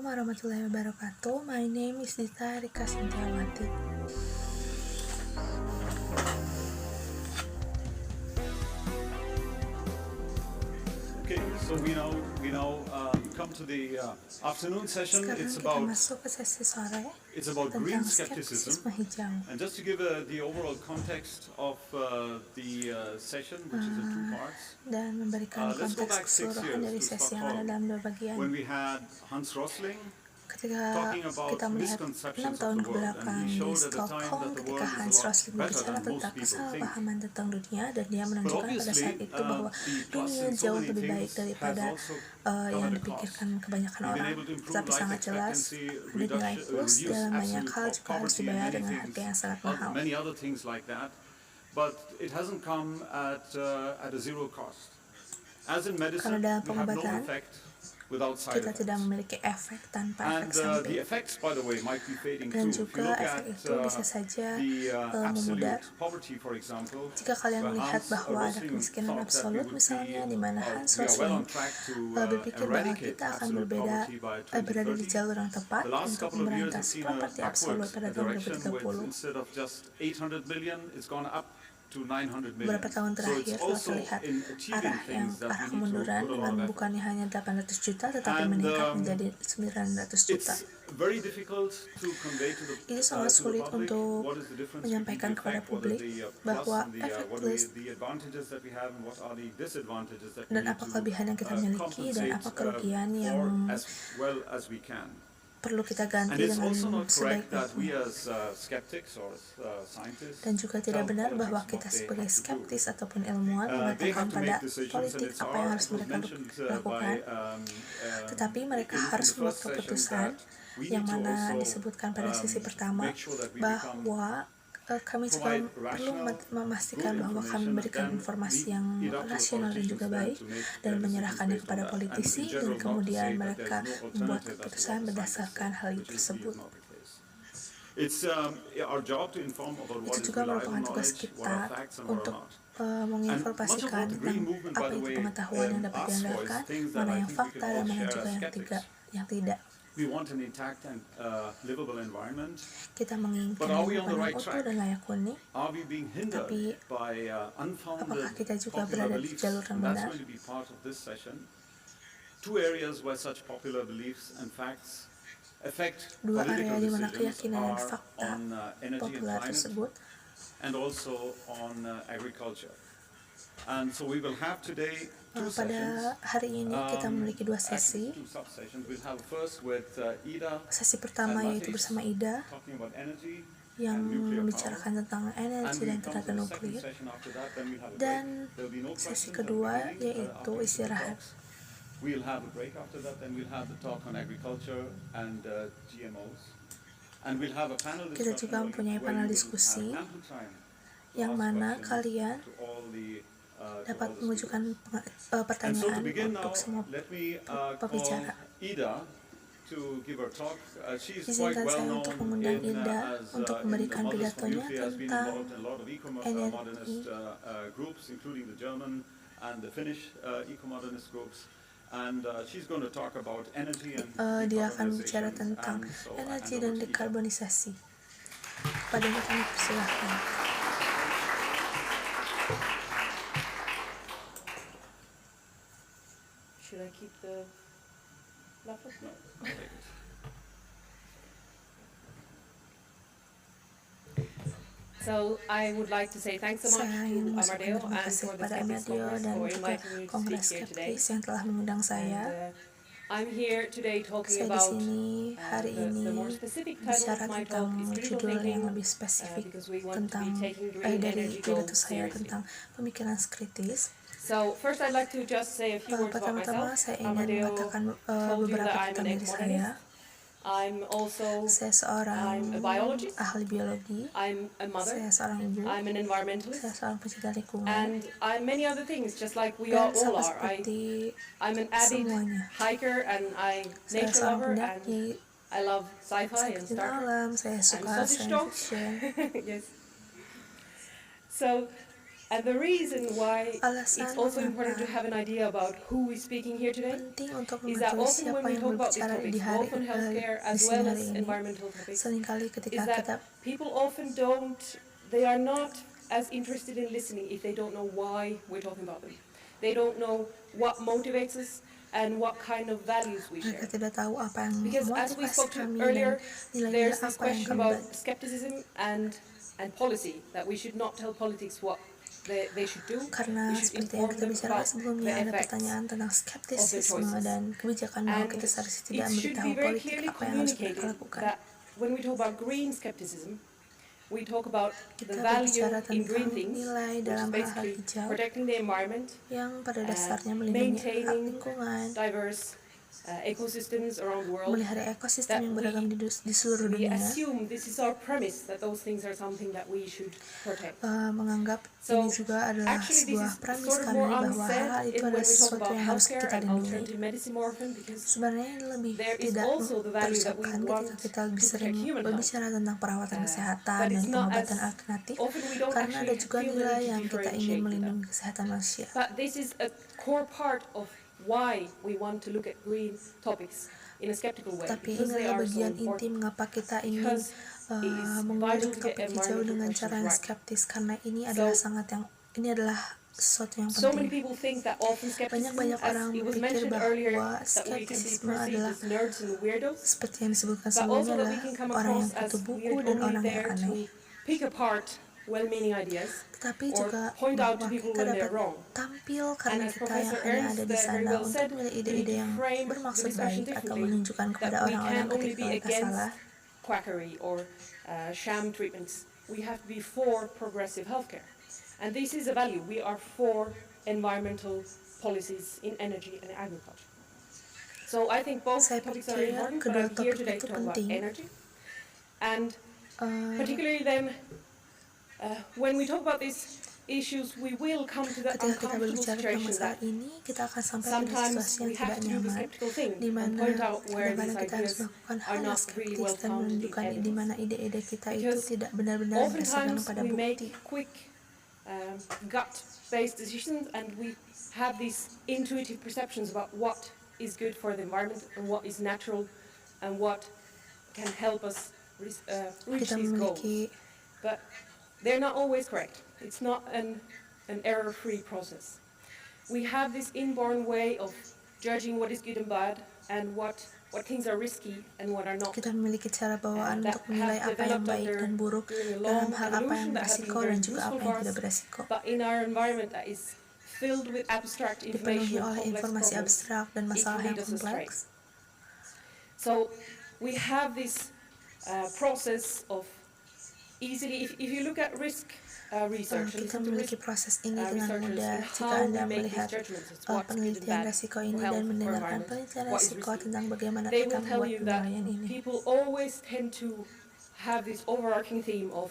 Assalamualaikum warahmatullahi wabarakatuh. My name is Dita Sintyawati. Okay, so we now come to the afternoon session. Sekarang It's kita about masuk ke sesi sore green tentang skepticism. skeptisisme hijau. And just to give the overall context of the session, which is in two parts. Dan memberikan Let's go konteks back 6 keseluruhan years dari to sesi yang ada Stockholm, dalam dua bagian. when we had Hans Rosling Ketika talking about kita melihat 6 misconceptions tahun of the world, kebelakang and he di showed at the time Stockholm, that the ketika world is Hans a lot Rosling better berbicara than most tentang people think. kesalahpahaman tentang dunia, dan dia But menunjukkan pada obviously, saat itu bahwa the trust dunia in so jauh many lebih baik things has daripada also yang come at a cost. dipikirkan kebanyakan We've been orang. able to improve Tetapi life sangat jelas expectancy, ada nilai plus reduce dalam banyak absolute hal juga harus poverty and dibayar many dengan things, harga yang sangat mahal. many other things like that. But it hasn't come at a zero cost. As in medicine, Karena dalam we have no pengobatan, effect without side kita tidak effects. memiliki efek tanpa And efek samping. the effects, by the way, might be fading Dan too. If you juga look efek at itu bisa saja the memudar. absolute poverty, for example, Jika kalian where melihat Hans bahwa ada Rosling kemiskinan thought that we absolut, would misalnya be, di mana Hans we are well Rosling on track to berpikir bahwa eradicate kita akan absolute poverty by berada di 2030. jalur yang tepat The last untuk couple of years have memberantas seen a properti absolut backward pada tahun direction, with 2030. instead of just 800 million, it's gone up to 900 million. Beberapa tahun So terakhir it's telah also terlihat in achieving things that we need to kemunduran put a lot dengan of effort. bukannya hanya 800 juta tetapi And, meningkat menjadi 900 juta. It's very difficult to convey to the Itu sangat sulit public untuk what is the difference menyampaikan between the kepada effect, what are publik the bahwa plus and the efek what plus are the advantages that we have and what are the disadvantages that we dan need apa to kelebihan yang kita miliki dan apa compensate kerugian for yang as well as we can. perlu kita And ganti it's dengan also not correct that we sebaik-baiknya. as skeptics or scientists Dan juga tidak tell benar politics bahwa what kita they sebagai have to do. skeptis ataupun ilmuwan They mengatakan have to pada make decisions, and politik it's apa yang harus it was mereka mentioned lakukan, tetapi mereka harus membuat keputusan yang mana disebutkan pada sesi pertama bahwa kami juga perlu memastikan bahwa kami memberikan informasi yang rasional dan juga baik dan menyerahkannya kepada politisi, dan kemudian mereka membuat keputusan berdasarkan hal tersebut. Itu juga merupakan tugas kita untuk menginformasikan tentang apa itu pengetahuan yang dapat diandalkan, mana yang fakta dan mana juga yang tidak. We want an intact and livable environment. Kita menginginkan lingkungan yang utuh dan layak huni. Are we being hindered Tapi by unfounded apakah kita juga popular berada di beliefs? jalur yang And that's benar? going to be part of this session. Two areas where such popular beliefs and facts affect Dua political area di mana decisions keyakinan dan are fakta on energy and populer climate, tersebut, and also on agriculture. And so we will have today two pada sessions. hari ini kita memiliki dua sesi. Two subsessions. We'll have first with Ida Sesi pertama yaitu bersama Ida talking about energy yang and nuclear power. membicarakan tentang energi dan tenaga nuklir, dan sesi kedua yaitu istirahat. We'll have a break after that, then we'll have the talk on agriculture and GMOs. And we'll have a panel discussion. Kita juga mempunyai panel diskusi yang mana kalian dapat mengajukan pertanyaan untuk semua pembicara. Izinkan saya untuk mengundang Ida untuk memberikan pidatonya tentang energi. Dia akan bicara tentang energi dan dekarbonisasi. Padanya kami persilahkan. Should I keep the laptop? No. So I would like to say thanks so much Saya to ingin Amadeo mengucapkan terima and kasih for the kepada Skeptics Amadeo Congress dan for juga inviting me to Kongres speak here today. Skeptis yang telah mengundang saya. I'm here today talking Saya di about sini hari ini the more specific title bicara of my tentang talk is critical judul yang thinking, lebih spesifik because we want to tentang be taking green dari energy pidato goals saya seriously. tentang pemikiran kritis. So first I'd like to just say a few words about Pertama-tama myself. saya ingin Amadeo mengatakan told you beberapa that I'm tentang an diri saya. ex-modernist. I'm also Saya seorang I'm a biologist. ahli biologi. I'm a mother. Saya seorang ibu. I'm an environmentalist. Saya seorang pencinta lingkungan. And I'm many other things, just like we Dan all sama are. seperti I'm an avid semuanya. hiker and I Saya nature seorang lover and pendaki. I love Saya sci-fi and pencinta Star alam. Saya suka sausage science dog. fiction. Trek. Yes. So And the reason why Alasan it's also important to mengapa have an idea about who is speaking here today penting untuk is that mengetahui often when siapa we yang talk about these berbicara di topics, hari both on healthcare di as sini well hari as ini. environmental topics, Seringkali ketika is that kita people often they are not as interested in listening if they don't know why we're talking about them. They don't know what motivates us and what kind of values we mereka share. tidak tahu apa yang Because as we memotivasi spoke to kami earlier, dan nilai-nilai there's this apa yang question kami about bagi. skepticism and policy, that we should not tell politics what they should do. Karena We should seperti yang inform kita them bicarakan about sebelumnya, the ada effects pertanyaan tentang of their skeptisisme choices. dan kebijakan bahwa And kita seharusnya it tidak should memberitahu be very politik clearly apa yang harus mereka communicated lakukan. that when we talk about green skepticism, we talk about the Kita value berbicara in green tentang things, nilai which is dalam hal-hal basically hijau protecting the environment, yang pada dasarnya melindungi maintaining lingkungan, diverse ecosystems around the world. memelihara ekosistem yang beragam di seluruh We dunia. assume this is our premise, that those things are something that we should protect. Menganggap So, ini juga adalah actually, this sebuah is premis sort of kami more bahwa unsaid hal-hal itu when adalah we talk sesuatu about yang harus healthcare kita and lindungi. alternative medicine more often, because Sebenarnya ini lebih there is tidak also the value that we terucapkan want ketika kita to sering protect human health. berbicara tentang perawatan kesehatan But dan it's not pengobatan as alternatif, often we don't karena ada actually juga feel the nilai need to yang kita ingin differentiate that. melindungi kesehatan manusia. But this is a core part of why we want to look at green topics in a skeptical way, Tapi because ini they adalah are so bagian inti important. mengapa kita ingin Because it is mengulik vital to get topik hijau environmental dengan questions cara yang right. skeptis, karena ini adalah ini adalah sesuatu yang So many penting. people think that often skepticism, Banyak orang as it was berpikir mentioned earlier, bahwa that we can be skeptisisme perceived adalah as nerds and weirdos, seperti yang disebutkan but sebelumnya also that we adalah can come orang yang across as kutu buku we're dan only orang yang there aneh. to pick apart well-meaning ideas Tetapi or juga point out to bahwa people kita when dapat they're wrong. tampil And karena as kita yang Professor hanya Ernst ada di very sana well untuk said, memilih we need ide-ide to yang frame the bermaksud discussion baik atau differently, menunjukkan kepada that we orang-orang can't only ketika be mereka salah. against quackery or sham treatments. We have to be for progressive healthcare. And this is a value. We are for environmental policies in energy and agriculture. So I think both Saya topics are pikir important, but kedua I'm here topik today itu to talk about penting. energy. And Particularly particularly then, when we talk about these issues, we will come to that ketika kita uncomfortable berbicara tentang situation masalah that ini, kita akan sampai pada sometimes situasi yang we have tidak to do the nyaman, skeptical thing di and mana point out where these kadang-kadang kita harus ideas melakukan are hal yang not really skeptis well dan founded in menunjukkan di evidence. mana ide-ide kita itu Because tidak benar-benar berdasarkan oftentimes pada we make bukti. quick gut-based decisions, and we have these intuitive perceptions about what is good for the environment and what is natural and what can help us reach Kita these goals. memiliki But they're not always correct. It's not an error-free process. We have this inborn way of judging what is good and bad and what things are risky and what are not. kita memiliki cara bawaan That untuk menilai have apa yang developed baik dan buruk during a dalam long hal apa yang evolution that have been beresiko very dan juga useful apa yang for tidak us. beresiko. But in our environment that is filled with abstract Dipenuhi information and oleh complex informasi problems, abstrak dan it masalah can yang lead us astray. kompleks. So we have this process of easily, if you look at risk research, and Kita listen to memiliki risk proses ini dengan researchers mudah and jika how Anda we make melihat these judgments as what's good and penelitian bad resiko for ini health, dan for mendengarkan environment, penelitian what is resiko risky. tentang bagaimana They kita will tell membuat you that penilaian ini. people always tend to have this overarching theme of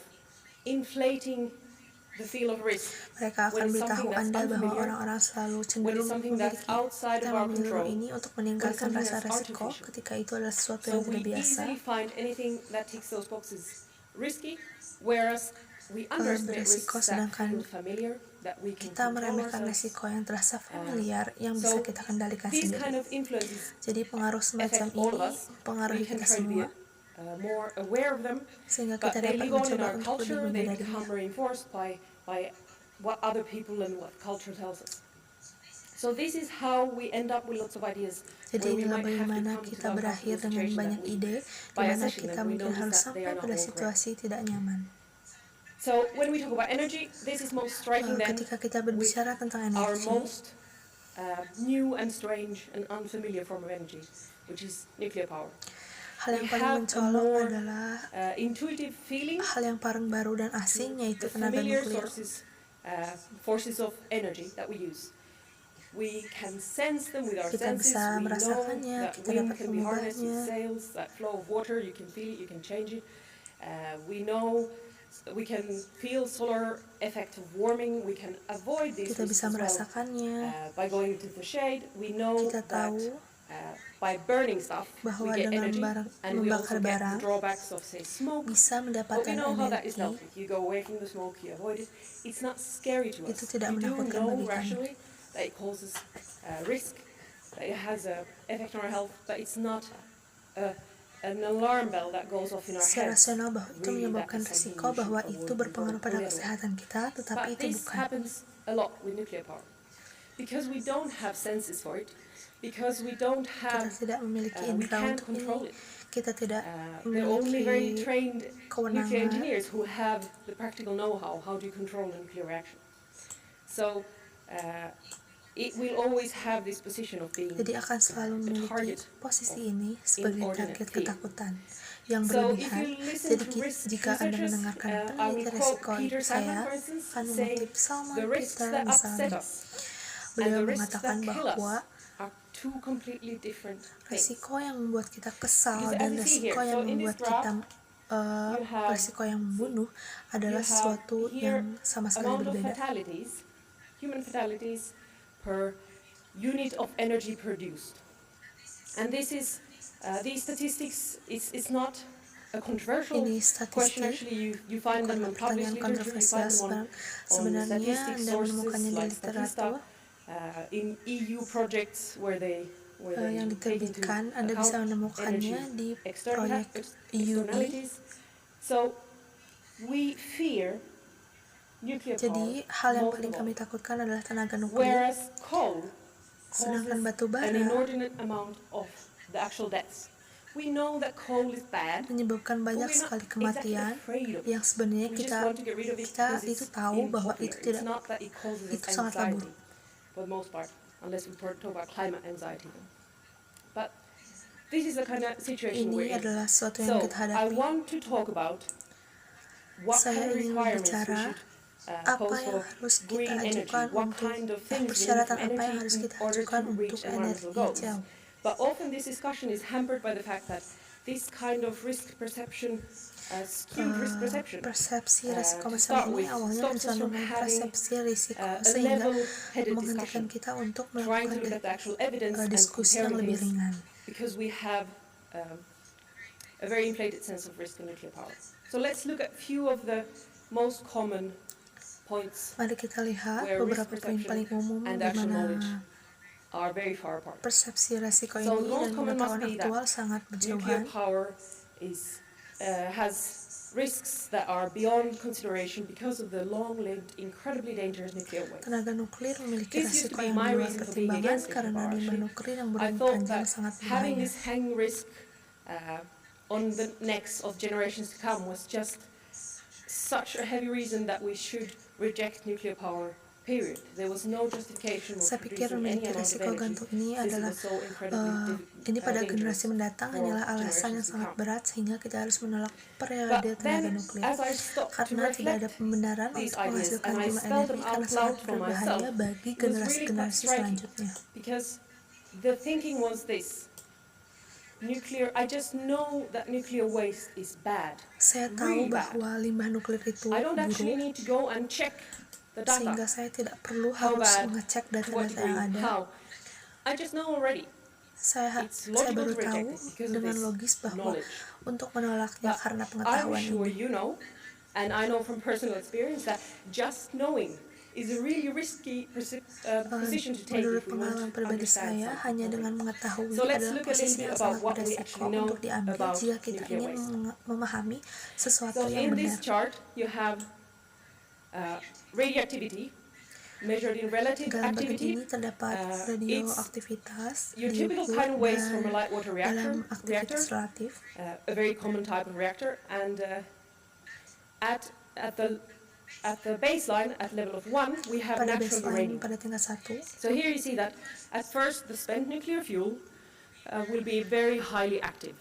inflating the feel of risk Mereka akan when it's beritahu something that's Anda bahwa unfamiliar, orang-orang selalu when cenderung it's something that's memiliki outside kita of our memilih control, ini untuk when it's meningkatkan something rasa that's resiko artificial. ketika itu adalah sesuatu So yang we tidak biasa. easily find anything that ticks those boxes risky, whereas we underestimate beresiko, risks that sedangkan feel familiar, that we can Kita control meremehkan ourselves. resiko yang terasa familiar yang bisa So kita kendalikan these kind sendiri. of influences Jadi pengaruh semacam affect all ini of us. mempengaruhi We can kita try to be semua, more aware of them, sehingga but kita they dapat live on in mencoba our untuk lebih culture. They menyadarinya. become reinforced by what other people and what culture tells us. So this is how we end up with lots of ideas. Jadi where we inilah might have to bagaimana come to kita the berakhir uncomfortable dengan situation banyak that we, ide, di by mana assessing kita them, we mungkin notice harus that they sampai are not pada all correct. situasi tidak nyaman. So when we talk about energy, this is most striking then Ketika kita with berbicara tentang our energi, most new and strange and unfamiliar form of energy, which is nuclear power. hal yang we paling have a mencolok more, adalah intuitive feeling hal yang paling baru dan asing, yaitu the tenaga familiar nuklir. forces of energy that we use. We can sense them with our Kita senses. bisa We know merasakannya, that kita wind dapat can be harnessed with mengubahnya. sails, that flow of water, you can feel it, you can change it. We know we can feel solar effect of warming. We can avoid these Kita risks bisa as well merasakannya. by going into the shade. We know Kita that tahu by burning stuff, bahwa we get dengan energy, and we membakar also get the barang drawbacks of, say, smoke. bisa But we mendapatkan know how that is energi. dealt with. You go away from the smoke, you avoid it. It's not scary to us. Itu tidak We do menakutkan know bagi kami. rationally that it causes risk, that it has an effect on our health, but it's not an alarm bell that goes off in our Secara heads. rasional bahwa itu Really, menyebabkan that is something risiko we bahwa should itu avoid berpengaruh pada completely. kesehatan kita, tetapi But itu this bukan. happens a lot with nuclear power. Because we don't have senses for it, because we don't Kita have, tidak memiliki we indera can't untuk control ini. it. Kita tidak There are only very memiliki trained nuclear kewenangan. engineers who have the practical know-how, how to control a nuclear reaction. So it will always have this position of being Jadi akan selalu a memiliki target posisi ini sebagai inordinate target fear. ketakutan yang So if berlebihan. you listen Jadi to risk jika Anda researchers, mendengarkan I will peneliti quote resiko Peter saya Simon, for instance, akan saying mengutip Salman the risks Peter that upset misalnya. us and Beliau the risks mengatakan that kill bahwa us are two completely different things. resiko yang membuat kita kesal Because dan as you see resiko here, yang so in this membuat kita you have- resiko yang membunuh adalah you have sesuatu here yang sama sekali amount of berbeda. fatalities, human fatalities per unit of energy produced. And this is these statistics is not a controversial Ini question. statistik, Actually, you find them in bukan published pertanyaan literature. You kontroversial. find them on Sebenarnya statistics Anda sources menemukannya di like literatur Statista, in EU projects where they yang take into diterbitkan. Anda bisa account menemukannya energy di external- proyek UI. externalities. So we fear nuclear Jadi power hal yang most paling of all. kami takutkan adalah tenaga nuklir, Whereas coal sedangkan causes batu an bara inordinate amount of the actual deaths. We know that coal is bad, menyebabkan but banyak we're not sekali exactly kematian afraid of it. yang sebenarnya We just kita want to get rid of it kita because itu it's tahu bahwa unpopular. itu It's tidak not that it causes us itu sangatlah anxiety, buruk. for the most part, unless we talk about climate anxiety. But this is the kind of situation Ini we're in. adalah sesuatu yang So kita I hadapi. want to talk about what Saya kind of ingin requirements we berbicara should apa pose yang for harus green kita energy, ajukan what untuk kind of things we need persyaratan from apa yang energy harus in kita order ajukan to untuk reach environmental energi goals. hijau. But often this discussion is hampered by the fact that this kind of risk perception, skewed risk perception, Persepsi resiko to macam start ini with, awalnya stops us from mensandungkan having persepsi risiko a sehingga level-headed menghentikan discussion, kita untuk trying to melakukan look at the actual evidence and diskusi yang comparing lebih things, ringan. because we have a very inflated sense of risk in nuclear power. So let's look at a few of the most common points Mari kita lihat where risk beberapa poin perception paling umum and di actual mana knowledge are very far apart. persepsi resiko So ini the most dan common must pengetahuan be that aktual sangat Nuclear berjauhan. power is has risks that are beyond consideration because of the long-lived, incredibly dangerous nuclear waste. Tenaga nuklir memiliki This used to resiko be yang my di luar reason for being pertimbangan against nuclear karena power, limbah actually. nuklir yang I berumur thought panjang that sangat having berbahaya. this hang risk on the necks of generations to come was just such a heavy reason that we should reject nuclear power, period. There was no justification of Saya pikir producing any memiliki amount of resiko energy. gantung ini This adalah was so incredibly ini pada dangerous generasi mendatang for hanyalah alasan yang generations to sangat come. berat sehingga kita harus menolak But periode tenaga then, nuklir. as I stopped to Karena tidak ada reflect pembenaran these untuk ideas menghasilkan and I jumlah spelled energi them karena out sangat loud for berbahaya myself, bagi it was really quite generasi-generasi striking. selanjutnya. Because the thinking was this: I just know that nuclear waste is bad. Saya tahu Really bad. bahwa limbah nuklir itu I don't actually buruk, need to go and check the sehingga data. saya tidak perlu How harus bad, mengecek to what data-data yang degree, ada. how. I just know already. Saya It's baru logical to tahu reject it because of dengan this logis bahwa knowledge. untuk menolaknya But karena I'm pengetahuan sure ini. you know, and I know from personal experience, that just knowing is a really risky position to take Menurut if we want pengalaman to pribadi understand saya, something hanya properly. dengan mengetahui So let's adalah look a little posisi bit yang about sangat what we beresiko actually know untuk diambil about jika kita nuclear ingin waste. memahami sesuatu So yang in this benar. chart, you have radioactivity measured in relative Dalam bagian activity. ini terdapat radioaktivitas Your typical diukur kind of waste from a dan light water dalam reactor, aktivitas relatif. a very common type of reactor, and at the baseline, at level of 1, we have Pada natural baseline, uranium. pada tingkat 1, So here you see that at first the spent nuclear fuel will be very highly active.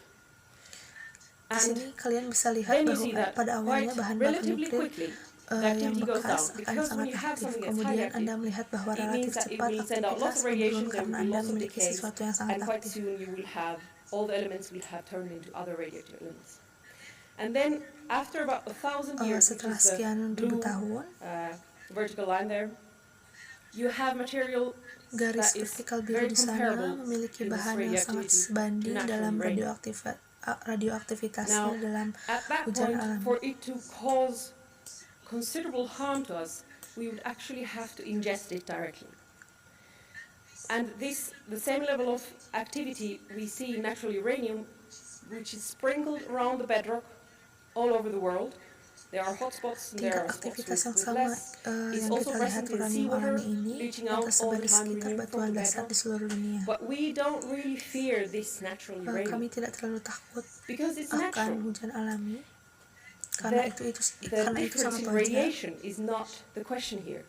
di sini And kalian bisa lihat then you bahwa see that pada awalnya quite bahan bakar relatively nuklir quickly the yang activity goes bekas down, akan because sangat when you have aktif. something that's highly Kemudian active, Anda melihat bahwa it relatif means that it cepat will send out lots aktivitas of radiation, menurun there karena will be Anda lots of memiliki decays, sesuatu yang sangat and quite aktif. soon you will have all the elements will have turned into other radioactive elements. And then after about 1,000 years, which Setelah is the sekian ribu blue tahun, vertical line there, You have material Garis that is vertikal biru very di sana comparable memiliki in its bahan yang sangat radioactivity to sebanding dalam naturally uranium. radioaktivitasnya Now, dalam at that hujan point, alam. for it to cause considerable harm to us, we would actually have to ingest it directly. And this, the same level of activity we see in natural uranium, which is sprinkled around the bedrock all over the world. There are hotspots and there Tingkat are spots aktivitas yang with sama less. It's yang also kita lihat present in uranium seawater, alami ini leaching yang out tersebar all the di time sekitar uranium batuan from the dasar bedrock. di seluruh dunia. But we don't really fear this natural Kami uranium tidak terlalu takut because it's akan natural. hujan alami karena itu The sangat difference in wajar. radiation is not the question here.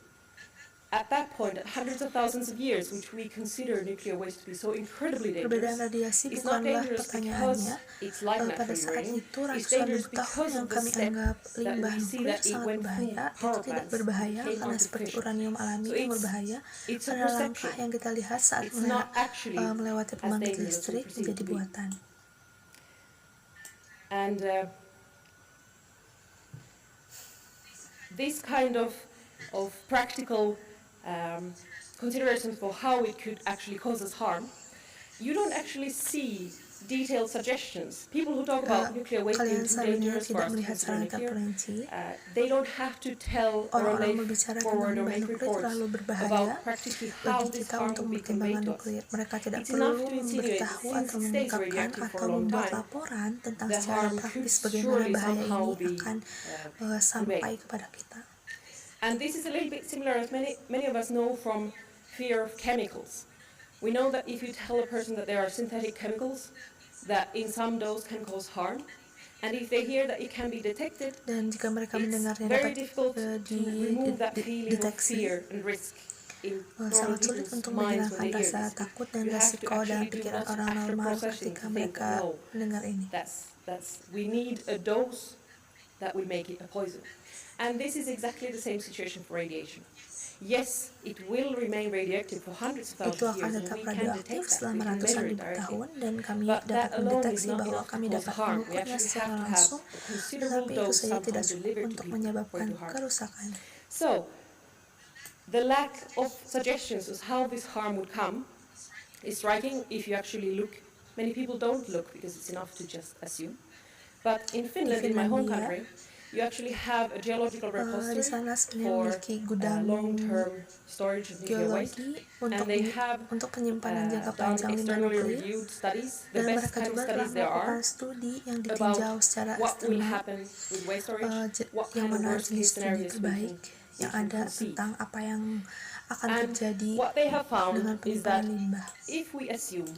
At that point, at hundreds of thousands of years, which we consider nuclear waste to be so incredibly Perbedaan dangerous, radiasi it's not bukanlah dangerous pertanyaannya. because it's like Pada natural saat uranium. itu It's ratusan dangerous ribu tahun because yang of the kami step anggap that limbah we see nuklir that it sangat went through berbahaya, itu power tidak plants berbahaya became karena seperti artificial. uranium alami So yang berbahaya it's a pada langkah perception. yang kita lihat saat It's not actually melewati as pembangkit dangerous as we listrik perceive it menjadi to be. buatan. And this kind of practical considerations for how it could actually cause us harm, you don't actually see detailed suggestions. People who talk about nuclear waste being Kalian too seharusnya dangerous for tidak us to melihat consider secara nuclear, terperinci. they don't have to tell or Orang-orang lay berbicara tentang forward or limbah make nuklir reports terlalu berbahaya about practically how bagi this kita harm untuk will be mempertimbangkan conveyed to us. nuklir. Mereka tidak It's perlu enough to insinuate that memberitahu since atau it stays mengungkapkan radioactive for atau a long membuat time, laporan tentang the secara harm praktis could bagaimana surely bahaya somehow ini be akan sampai kepada kita. And this is a little bit similar as many of us know from fear of chemicals. We know that if you tell a person that there are synthetic chemicals that in some dose can cause harm, and if they hear that it can be detected, Dan jika mereka it's mendengarnya very dapat difficult to remove that feeling of dideteksi, fear and risk in normal sangat sulit people's untuk minds menghilangkan when they hear rasa this. takut dan You have to resiko dalam actually do pikiran lots of orang after normal processing ketika to think mereka that no, mendengar ini. we need a dose that will make it a poison. And this is exactly the same situation for radiation. Yes, it will remain radioactive for hundreds of Itu thousands of akan years, and tetap we can radioaktif detect that. selama We can ratusan measure it ribu directly. tahun dan kami But dapat that alone is mendeteksi not bahwa enough to kami cause dapat harm. We mengukurnya actually secara have to have langsung, a considerable tetapi itu dose saja somehow tidak cukup delivered to untuk people for menyebabkan it to harm. kerusakan. So, the lack of suggestions of how this harm would come is striking if you actually look. Many people don't look because it's enough to just assume. But in Finland, in my home country, you actually have a geological Di repository sana sebenarnya for memiliki gudang long-term storage of nuclear waste, geologi and they have untuk penyimpanan jangka done panjang limbah externally nuklir, reviewed studies, the dan best mereka kind of juga telah studies there melakukan are, studi yang about ditinjau secara what will eksternal, happen with waste storage, what yang kind of mana worst case jenis studi scenarios we terbaik can yang ada conceive. tentang apa yang akan And terjadi what they have found dengan is that penyimpanan limbah. if we assume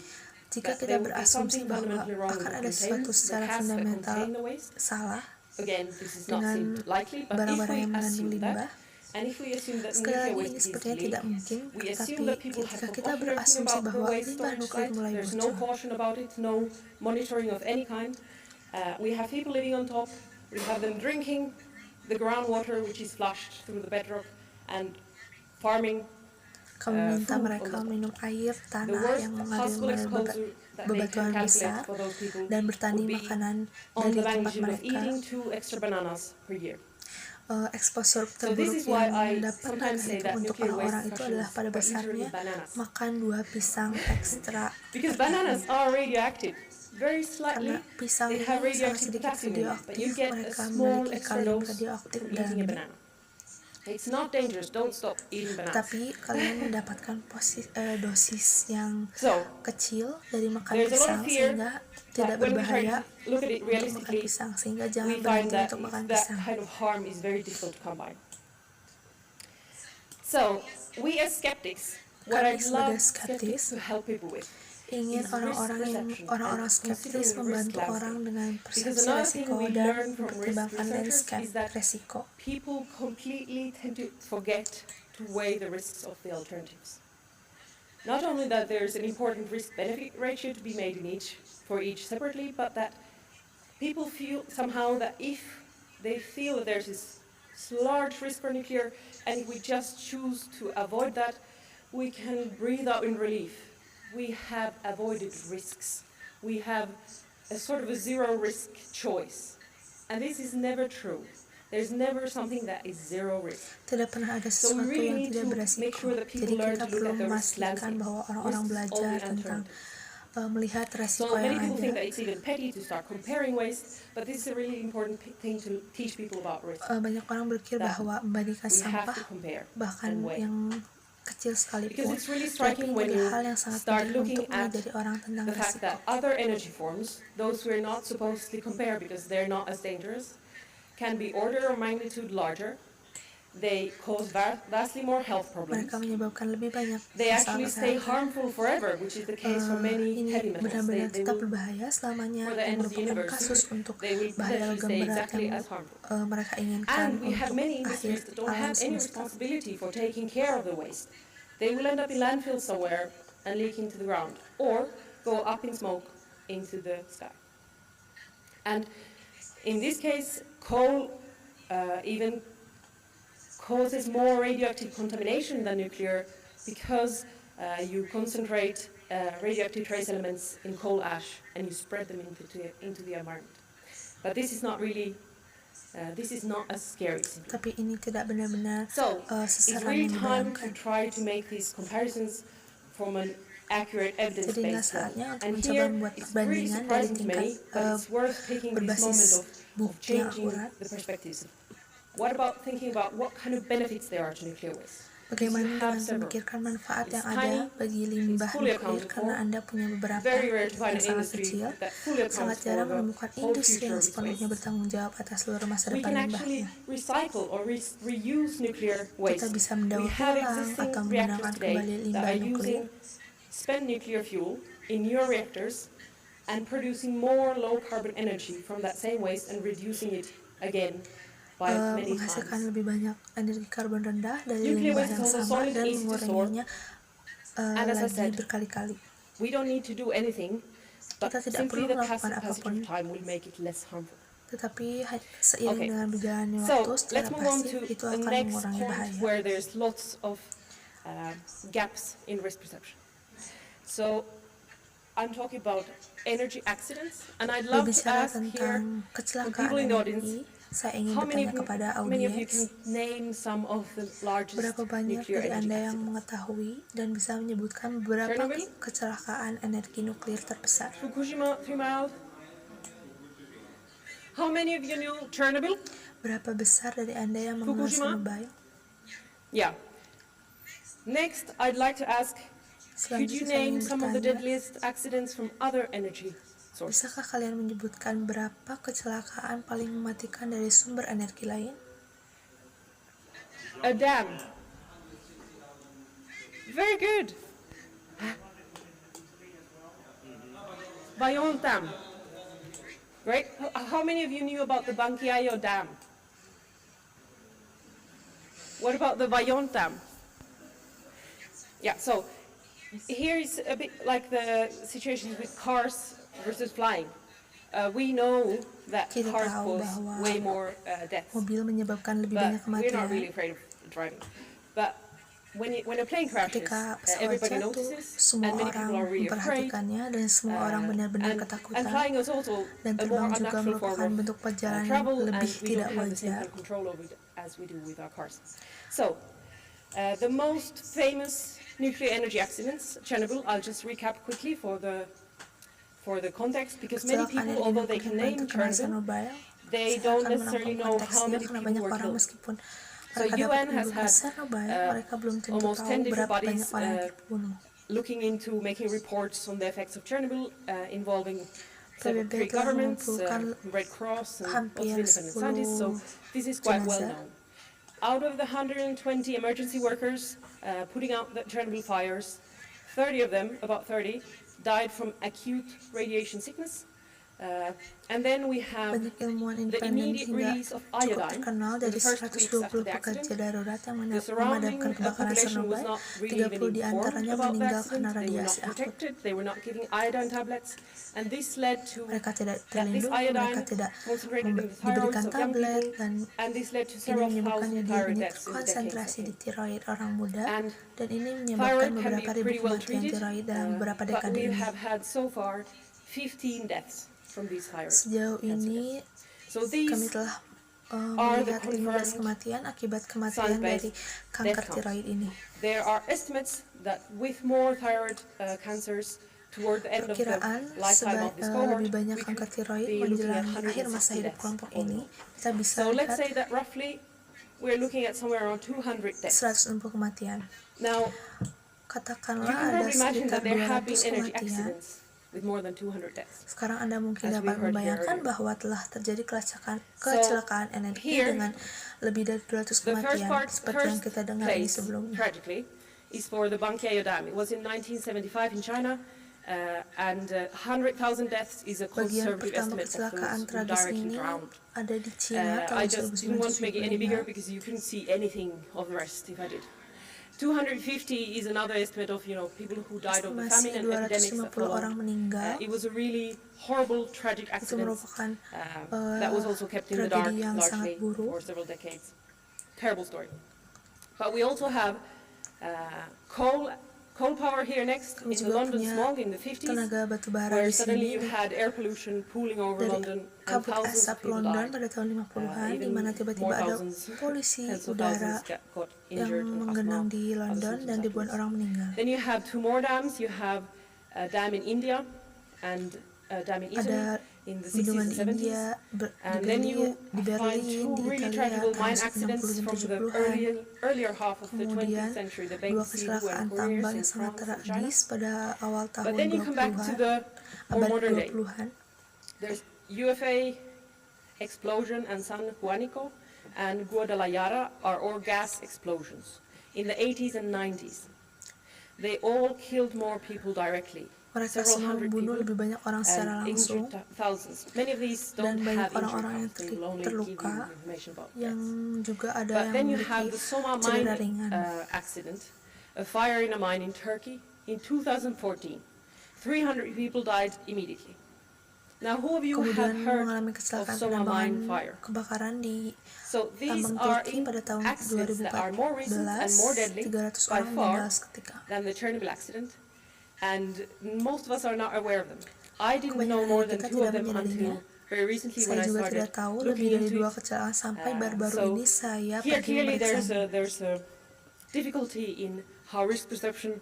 Jika that kita there would be berasumsi something bahwa fundamentally wrong with akan the ada sesuatu containers, the secara casks that fundamental contain the waste, salah again, this is not dengan seemed likely, but if barang-barang we yang mengandung assume limbah, that, and if we assume that sekali nuclear lagi waste ini is sepertinya tidak leaked, mungkin, we tetapi assume that people ketika have kita forgotten everything berasumsi about the bahwa waste limbah storage nuklir site, mulai there's no bocor, caution about it, no monitoring of any kind. We have people living on top, we have them drinking the groundwater which is flushed through the bedrock and farming. kami minta mereka minum air The tanah worst yang possible mengalir exposure that they bebatuan can besar calculate for those people dan bertanding would be makanan on dari the tempat magnitude of mereka. eating 2 extra bananas per year. Exposure So this terburuk is why yang I dapat sometimes mereka say hitung that untuk nuclear orang-orang waste itu adalah pada are literally dasarnya bananas. makan 2 pisang ekstra. Because bananas are radioactive. Very Karena slightly, pisang they ini have sangat radioactive sedikit potassium in it, but you radioaktif, get a mereka small memiliki extra kalium dose radioaktif from eating a dan banana. It's not dangerous, don't stop eating bananas. tapi kalian mendapatkan dosis yang So, kecil dari makan there's a lot pisang of fear sehingga tidak that when we try berbahaya to look at it untuk makan realistically, pisang, sehingga we jangan find berhenti that untuk makan that pisang. kind of harm is very difficult to come by. So, we as skeptics, what Kami I'd sebagai love skeptics to help people with ingin is orang-orang risk perception skeptis and membantu considering orang risk dengan Because persepsi another thing resiko we dan learn from risk mempertimbangkan researchers is that resiko. people completely tend to forget to weigh the risks of the alternatives. Not only that there's an important risk-benefit ratio to be made for each separately, but that people feel somehow that if they feel that there's this large risk for nuclear, and if we just choose to avoid that, we can breathe out in relief. We have avoided risks. We have a sort of a zero-risk choice. And this is never true. There's never something that is zero risk. Tidak pernah ada So we sesuatu really yang need tidak to beresiko. make sure that Jadi people learn kita to look perlu at the risk memastikan landscape. bahwa orang-orang Risks belajar only tentang uncertain. melihat So resiko many yang people think ada. that it's even petty to start comparing waste, but this is a really important thing to teach people about risk. Banyak orang berpikir That bahwa membandingkan we have sampah to compare bahkan and weigh. yang kecil Because sekalipun, it's really tapi striking ini when you adalah hal yang sangat start penting looking untuk at mengajari orang tentang the fact resiko. that other energy forms, those we're not supposed to compare because they're not as dangerous, can be order of magnitude larger. They cause vastly more health problems. Mereka menyebabkan lebih banyak They masalah actually stay kesehatan. harmful forever, which is the case for many Ini heavy metals. benar-benar They tetap will, berbahaya selamanya, for the yang end of the merupakan universe, kasus untuk they will bahaya potentially logam stay berat exactly yang as harmful. mereka inginkan And we have untuk many akhir industries that don't alam have any semesta. responsibility for taking care of the waste. They will end up in landfills somewhere and leak into the ground, or go up in smoke into the sky. And in this case, coal even causes more radioactive contamination than nuclear because you concentrate radioactive trace elements in coal ash and you spread them into the environment. But this is not really, this is not as scary. Tapi ini tidak benar-benar So it's seseram really yang time to dibayangkan. try to make these comparisons from an accurate Jadilah evidence-based saatnya level. untuk And mencoba here, membuat it's really perbandingan dari surprising to tingkat many, but it's worth taking this moment berbasis of bukti yang changing akurat. the perspectives. What about thinking about what kind of benefits there are to nuclear waste? Bagaimana You dengan have several. memikirkan manfaat It's yang ada tiny, bagi limbah fully nuklir accounted karena for. Anda punya beberapa Very rare to find yang an sangat industry kecil. that fully Sangat accounts for jarang the menemukan whole industri future yang of its sepenuhnya waste. bertanggung jawab atas seluruh masa We depan can actually limbahnya. recycle or reuse nuclear waste. Kita bisa We mendaur have ulang existing atau reactors menggunakan today kembali that limbah are nuklir using spent nuclear fuel in your reactors and producing more low carbon energy from that same waste and reducing it again by many menghasilkan times. lebih banyak energi karbon rendah dari Nuclear limbah waste is yang also sama solid, dan easy to store. menguranginya And as I lagi said, berkali-kali. we don't need to do anything, but Kita tidak simply perlu the melakukan passage apapun, of time will make it less harmful. tetapi seiring Okay. dengan berjalannya So waktu secara let's move on pasif to itu the akan next mengurangi point bahaya. where there's lots of gaps in risk perception. So I'm talking about energy accidents, and I'd love to Berbicara ask here tentang for kecelakaan people in the audience, energi, saya ingin how many bertanya kepada of you can audiens, name some of the largest berapa banyak nuclear dari energy Anda yang accidents? mengetahui dan bisa menyebutkan beberapa Chernobyl? kecelakaan energi nuklir terbesar? Fukushima, 3 Mile. How many of you knew Chernobyl? Berapa besar dari Anda yang mengenal Fukushima? Chernobyl? Yeah. Next, I'd like to ask, could you Selanjutnya saya name ingin some of the bertanya, deadliest accidents from other energy sources? bisakah kalian menyebutkan berapa kecelakaan paling mematikan dari sumber energi lain? A dam. Very good. Bayonne Dam. Right? How many of you knew about the Banquiayo Dam? What about the Bayonne Dam? Yeah, so here's a bit like the situation with cars versus flying. We know that Kita cars tahu cause bahwa way more deaths. mobil menyebabkan lebih But banyak we're not really kematian. afraid of driving. But when a plane crashes, Ketika pesawat everybody jatuh, notices, semua and many orang people are really afraid. memperhatikannya dan semua orang benar-benar And ketakutan. flying is also Dan a more terbang juga unnatural merupakan form of bentuk perjalanan travel, and lebih we tidak don't have the same wajar. kind of control over it as we do with our cars. So, the most famous nuclear energy accidents, Chernobyl. I'll just recap quickly for the context, because many Kecelakaan people, energi although they nuklir can paling name terkenal Chernobyl, Chernobyl, they saya don't akan necessarily merangkum know how konteksnya many karena people banyak were orang killed. meskipun So mereka dapat UN has mendukung had Chernobyl, mereka belum tentu almost tahu 10 different berapa banyak bodies orang yang terbunuh. looking into making reports on the effects of Chernobyl, involving PBB three telah governments, mengumpulkan Red Cross, and hampir also independent scientists. So 10 this is quite well jenazah. known. Out of the 120 emergency workers putting out the Chernobyl fires, 30 of them, about 30, died from acute radiation sickness. And then we have Banyak ilmuwan the independen immediate hingga release of cukup iodine terkenal in dari the first weeks after 120 the pekerja accident. darurat yang The surrounding memadamkan kebakaran population was Chernobyl, not really even 30 di informed antaranya about the meninggal accident. karena They were not radiasi akut. protected. They were not giving iodine tablets, and this led to Mereka tidak that this terlindungi, mereka iodine tidak concentrated in the diberikan thyroids of young tablet, people, dan and this led to ini several menyebabkan thousand jadi thyroid banyak deaths in the decades konsentrasi that di came. tiroid orang muda, And dan ini menyebabkan thyroid can beberapa be ribu pretty well kematian treated, tiroid dalam beberapa but dekade we ini. have had so far 15 deaths from these thyroid Sejauh cancer ini deaths. So these kami telah melihat 15 kematian akibat kematian dari kanker tiroid ini. There are estimates that with more thyroid cancers toward the end of the lifetime of this cohort, lebih banyak kanker tiroid menjelang akhir masa hidup kelompok ini. Kita bisa so let's lihat say that roughly we're looking at somewhere around 200 deaths. 160 kematian. Now, katakanlah you can ada probably imagine sekitar that there have been 200 energy kematian. accidents with more than 200 deaths. Sekarang Anda mungkin As we dapat heard membayangkan here bahwa telah terjadi kecelakaan energi dengan lebih dari 200 kematian, seperti yang kita dengar ini sebelumnya. Tragically, is for the Bangkeo Dam. It was in 1975 in China, and 100,000 deaths is a Bagian conservative pertama estimate of kecelakaan those who tragis directly ini drowned. ada di Cina I tahun just didn't want to make it any bigger 1975. because you couldn't see anything of the rest if I did. 250 is another estimate of people who died of the famine Estimasi and epidemics that 250 orang followed. meninggal. It was a really horrible, tragic Itu accident merupakan that was also kept in the dark tragedi yang largely sangat buruk. for several decades. Terrible story. But we also have coal power here next Kami in the juga London punya smog in the 50s, tenaga batu bara where di suddenly sini you had air pollution pooling over dari London and kabut thousands of asap people London died. pada tahun 50-an, di Even mana more tiba-tiba ada thousands, polisi tens of udara thousands got yang injured and menggenang asthma, di other London symptoms dan ribuan afterwards. orang meninggal. Then you have two more dams. You have a dam in India and a dam in Italy Ada in the 60s bendungan and di 70s. India, And di then you Berlin, find two di really Italia tragical tahun mine accidents 60 dan from the 70-an. earlier half of the 20th Kemudian century, the dua Big Cebu kecelakaan and Koreas tambang in yang sangat France and China. tragis pada awal tahun But then you come back to 20-an, the more abad modern day. 20-an. There's UFA explosion and San Juanico and Guadalajara are all gas explosions in the 80s and 90s. They all killed more people directly. Mereka Several semua hundred membunuh people lebih banyak orang secara and langsung, injured thousands. Many of these dan don't banyak have injured orang-orang yang counts. They will only give you terluka, information about yang deaths. juga ada But yang then you have memiliki the Soma cedera mine ringan. accident, a fire in a mine in Turkey in 2014. 300 people died immediately. Now, who of you have Kemudian heard mengalami of kecelakaan Soma mine penambangan fire? kebakaran di So these tambang are Turki pada tahun accidents that are more recent and more 2014, deadly 300 by orang far meninggal seketika. than the Chernobyl accident, and most of us are not aware of them. I didn't know Kebanyakan more dari than kita two of tidak them menyadarinya. until very recently when Saya I juga started tidak tahu lebih looking dari into 2 it. kecelakaan sampai baru-baru So ini saya here pergi clearly memeriksanya. there's a difficulty in how risk perception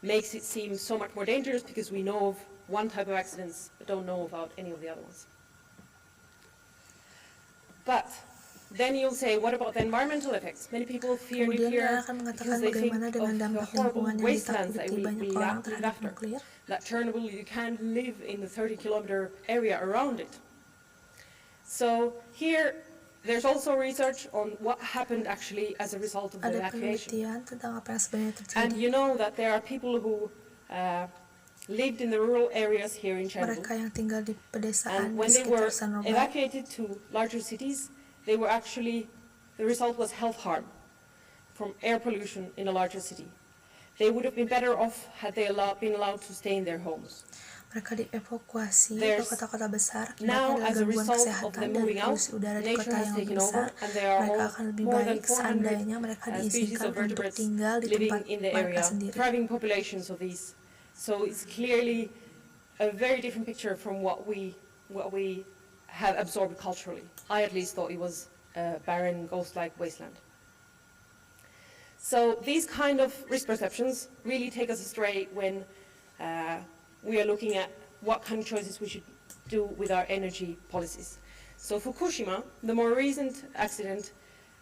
makes it seem so much more dangerous because we know of one type of accidents but don't know about any of the other ones. But then you'll say, what about the environmental effects? Many people fear Kemudian nuclear dia akan mengatakan because they think bagaimana of dengan the dampak horrible lingkungan yang wastelands that ditakuti we banyak live orang terhadap after. nuklir. That Chernobyl, you can't live in the 30-kilometer area around it. So here, there's also research on what happened actually as a result of the Ada evacuation. penelitian tentang apa yang sebenarnya And terjadi. you know that there are people who lived in the rural areas here in Chernobyl. Mereka yang tinggal di And pedesaan di when they were sekitar Chernobyl, evacuated to larger cities, they were actually, the result was health harm from air pollution in a larger city. They would have been better off had they been allowed to stay in their homes. mereka dievakuasi ke There's kota-kota besar Now, akibat as a gangguan result of kesehatan them dan moving out, polusi udara di nature kota has yang taken lebih besar. over, and there are Mereka akan lebih more than baik 400 seandainya mereka species diizinkan of untuk vertebrates tinggal di living tempat in the mereka area, sendiri. thriving populations of these. So it's clearly a very different picture from what we have absorbed culturally. I at least thought it was a barren, ghost-like wasteland. So these kind of risk perceptions really take us astray when we are looking at what kind of choices we should do with our energy policies. So Fukushima, the more recent accident,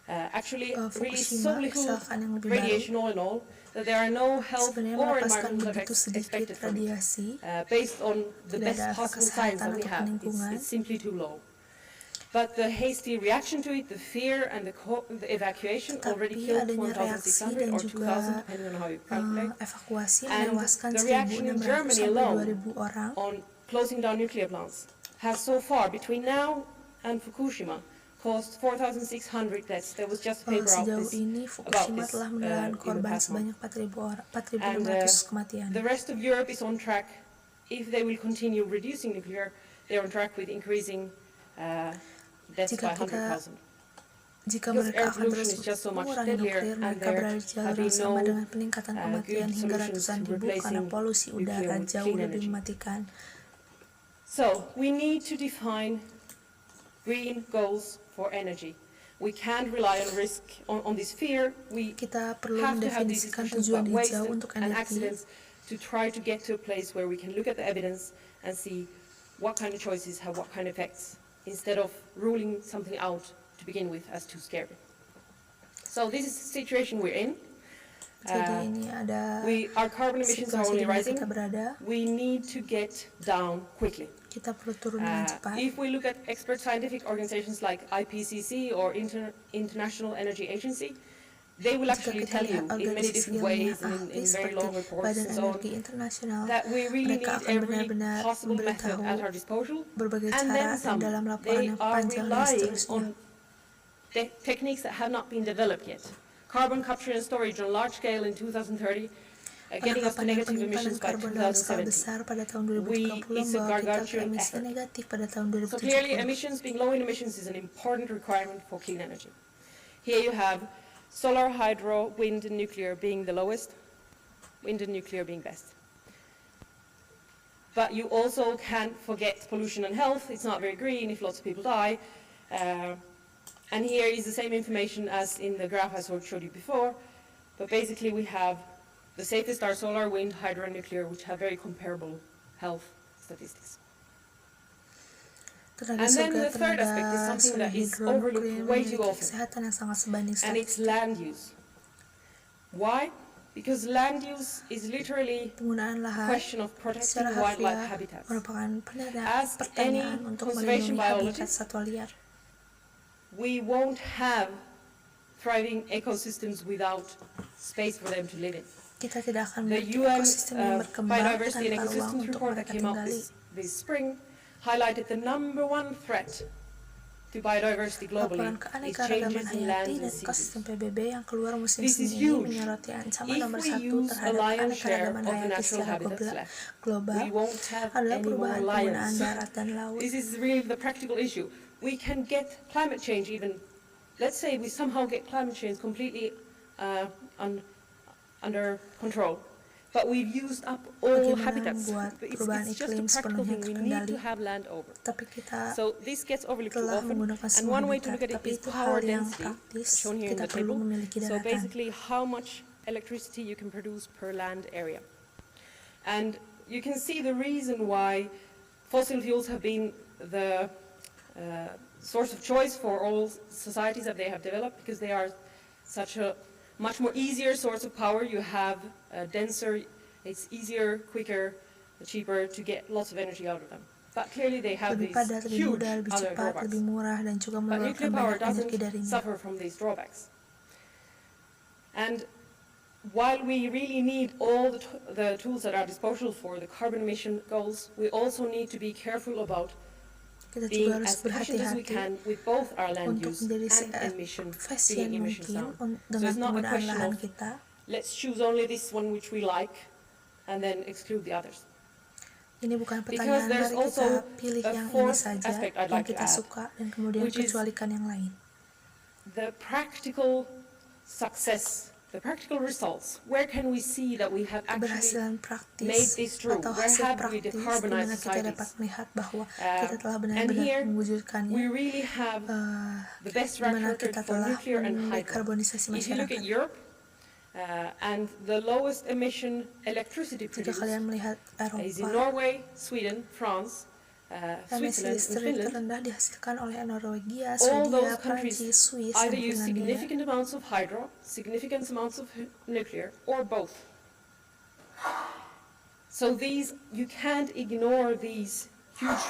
actually released so Fukushima, little kecelakaan yang lebih baru, radiation all in all that there are no health sebenarnya or melepaskan environmental begitu effects sedikit expected from it. radiasi. Based on the Tidak best ada efek possible science that we kesehatan have, ataupun lingkungan. it's simply too low. But the hasty reaction to it, the fear and the evacuation already Tapi killed adanya reaksi 1,600 dan or juga 2,000, depending on how you calculate. evakuasi And menewaskan the reaction in 1.600 Germany sampai alone 2.000 orang. on closing down nuclear plants has so far, between now and Fukushima, caused 4,600 deaths. There was just a paper out Sejauh this, ini about Fukushima this telah in menelan the korban past month. sebanyak 4.600 And kematian. the rest of Europe is on track. If they will continue reducing nuclear, they're on track with increasing deaths by 100,000. Jika Because mereka air akan pollution terus is just so much mengurangi deadlier, nuklir, and mereka there berada di jalur have yang been sama no dengan peningkatan kematian good hingga solutions ratusan to ribu karena replacing polusi udara nuclear with jauh clean lebih energy. mematikan. So we need to define green goals for energy. We can't rely on this fear. We Kita perlu have to have these mendefinisikan discussions tujuan about waste hijau untuk and energi. accidents to try to get to a place where we can look at the evidence and see what kind of choices have what kind of effects, instead of ruling something out to begin with as too scary. So this is the situation we're in. Jadi ini ada Our carbon emissions are situasi only di mana rising. kita berada. We need to get down quickly. Kita perlu turun dengan cepat. If we look at expert scientific organizations like IPCC or International Energy Agency, they will actually tell you in many different ways and in very long reports and so on that we really need every possible method at our disposal, and then some. They are relying on techniques that have not been developed yet. Carbon capture and storage on large scale in 2030, getting us to negative emissions by 2070. It's a gargantuan effort. So clearly, emissions, being low in emissions, is an important requirement for clean energy. Here you have solar, hydro, wind, and nuclear being the lowest, wind and nuclear being best. But you also can't forget pollution and health. It's not very green if lots of people die. And here is the same information as in the graph I showed you before. But basically we have the safest are solar, wind, hydro, and nuclear, which have very comparable health statistics. And then the third aspect is something that is overlooked way too often, and it's land use. Why? Because land use is literally a question of protecting wildlife habitats. As any conservation biologist, we won't have thriving ecosystems without space for them to live in. The UN Biodiversity and Ecosystems report that came out this spring highlighted the number one threat to biodiversity globally is changes in land and seas. This is huge. If we use a lion's share of the natural habitats left, we won't have any more lions. This is really the practical issue. We can get climate change even, let's say we somehow get climate change completely under control. But we've used up all habitats. It's just a practical thing. We need to have land over. So this gets overlooked too often. And one way to look at it is power density, shown here in the table. So basically how much electricity you can produce per land area. And you can see the reason why fossil fuels have been the source of choice for all societies that they have developed, because they are such a much more easier source of power. You have denser, it's easier, quicker, cheaper to get lots of energy out of them. But clearly they have these huge other drawbacks. But nuclear power doesn't suffer from these drawbacks. And while we really need all the tools at our disposal for the carbon emission goals, we also need to be careful about being as efficient as we can with both our land use and emission down. So it's not a question of let's choose only this one which we like and then exclude the others. Ini bukan Because pertanyaan, there's mari also kita pilih a yang ini fourth saja aspect I'd yang like to kita add, suka dan kemudian which is kecualikan yang lain. The practical success, the practical results. Where can we see that we have actually Keberhasilan made praktis this true? atau Where hasil have we praktis di decarbonized mana kita dapat societies? melihat bahwa kita telah And benar-benar here mewujudkannya, we really have the best di track mana record kita for telah nuclear and hydro. mendekarbonisasi If you look masyarakat. at Europe, and the lowest emission electricity Jika produced kalian melihat is in Eropa, Norway, Sweden, France, emisi Switzerland, and listrik Finland. terendah dihasilkan oleh Norwegia, All Swedia, those countries Prancis, Swiss, either dan use Finlandia. significant amounts of hydro, significant amounts of nuclear, or both. So these, you can't ignore these huge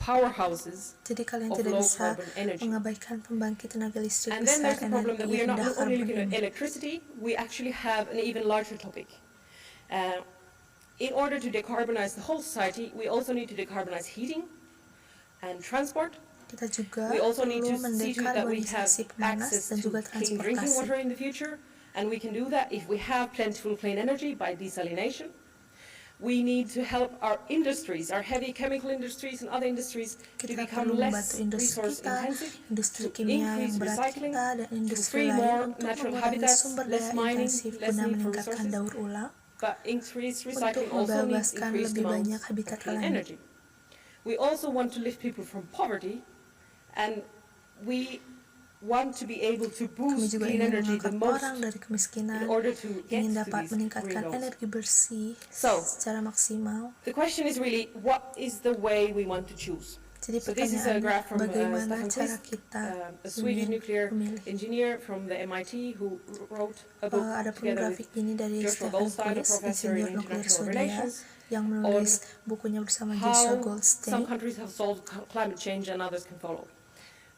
powerhouses. Jadi kalian of tidak low bisa carbon energy. mengabaikan pembangkit tenaga listrik And then besar there's the problem that we energi are not rendah only karbon looking at ini. electricity, we actually have an even larger topic. In order to decarbonize the whole society, we also need to decarbonize heating and transport. Kita juga We also need perlu to see to it that we have mendekarbonisasi pemanas access dan to juga clean drinking transportasi. water in the future, and we can do that if we have plentiful clean energy by desalination. We need to help our industries, our heavy chemical industries and other industries to Kita become perlu less membantu industri resource kita, intensive, industri to kimia yang increase berat recycling, kita, dan to industri free lain more untuk natural mengurangi habitats, sumber less daya mining, intensif less guna need for meningkatkan resources. daur ulang, But increased untuk recycling also needs membebaskan increased lebih banyak amounts of habitat clean alami. energy. We also want to lift people from poverty, And we want to be able to Kami boost juga clean ingin energy the mengangkat most orang dari kemiskinan, in order to get ingin to dapat these meningkatkan green goals. energi bersih So, secara maksimal. The question is really, what is the way we want to choose? Jadi So this is a pertanyaannya, graph from bagaimana Stefan cara Quist, kita a Swedish nuclear memilih? engineer from the MIT who wrote a book Ada pun together with grafik ini dari Joshua Stefan Goldstein, a Quist, professor in insinyur nuklir international Swedia, relations, yang menulis bukunya bersama Joshua how some Goldstein. countries have solved climate change and others can follow.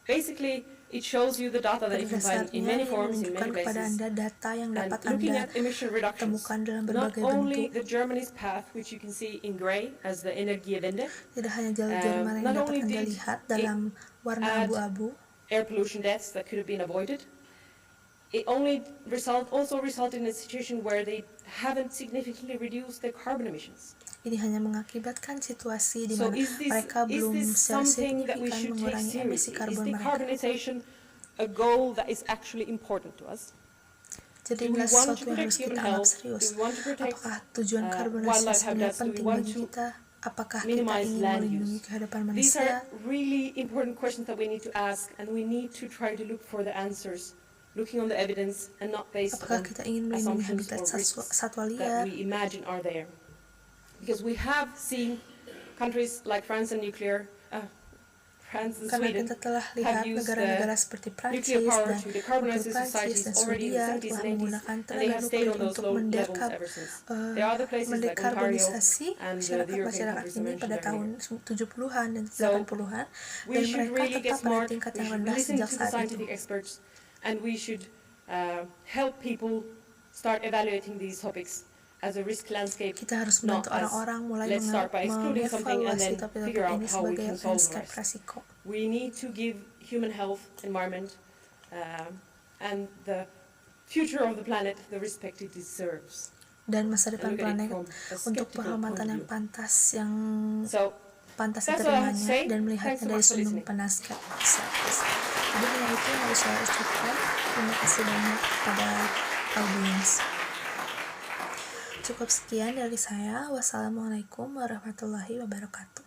Basically, it shows you the data that you can find in many forms, in many menunjukkan kepada places. Anda data yang And dapat looking Anda at emission reductions, temukan dalam not berbagai only bentuk. the Germany's path, which you can see in grey as the Energiewende, Tidak hanya jalur Jerman yang not dapat only Anda did lihat dalam warna add abu-abu, air pollution deaths that could have been avoided, it also resulted in a situation where they haven't significantly reduced their carbon emissions. ini hanya mengakibatkan situasi di So mana mereka belum secara something that we signifikan should take mengurangi emisi seriously? Is karbon mereka. decarbonization a goal that is actually important to us? Jadi Do we inilah want sesuatu to yang protect harus human kita anggap health? serius. Do we want to protect Apakah tujuan karbonisasi wildlife sebenarnya habitats? Do we penting want bagi to kita? Apakah kita minimize ingin land melindungi use? kehadapan These manusia? are really important questions that we need to ask, and we need to try to look for the answers, looking on the evidence and not based Apakah on kita ingin melindungi assumptions habitat or risks satwa liar? that we imagine are there. Because we have seen countries like France and France and Karena Sweden kita telah have lihat used negara-negara seperti nuclear Prancis power dan to decarbonize wakil their Prancis societies dan already in the Swedia 70s telah and 80s, menggunakan and they tenaga have stayed nuklir on those untuk low levels mendekap ever since. There are other places like Ontario mendekarbonisasi and the masyarakat European countries I ini mentioned pada tahun earlier. 70-an dan So, 80-an, We dan should mereka really tetap get pada smart, tingkat we yang should rendah listen sejak to the saat scientific itu. experts, and we should help people start evaluating these topics as a risk landscape, Kita harus not membantu as orang-orang mulai let's start by excluding something and mengevaluasi then figure topik-topik out ini how we sebagai can solve the landscape rest. resiko. We need to give human health, environment, and the future of the planet the respect it deserves. Dan masa depan And look at it planet from a untuk skeptical penghormatan point of yang view. pantas, yang So, pantas that's all I have to diterimanya, say. dan Thanks melihatnya so dari much for sudut listening. pandang skeptis. Jadi hanya itu yang harus saya ucapkan. Terima kasih banyak pada audiens. Cukup sekian dari saya. Wassalamualaikum warahmatullahi wabarakatuh.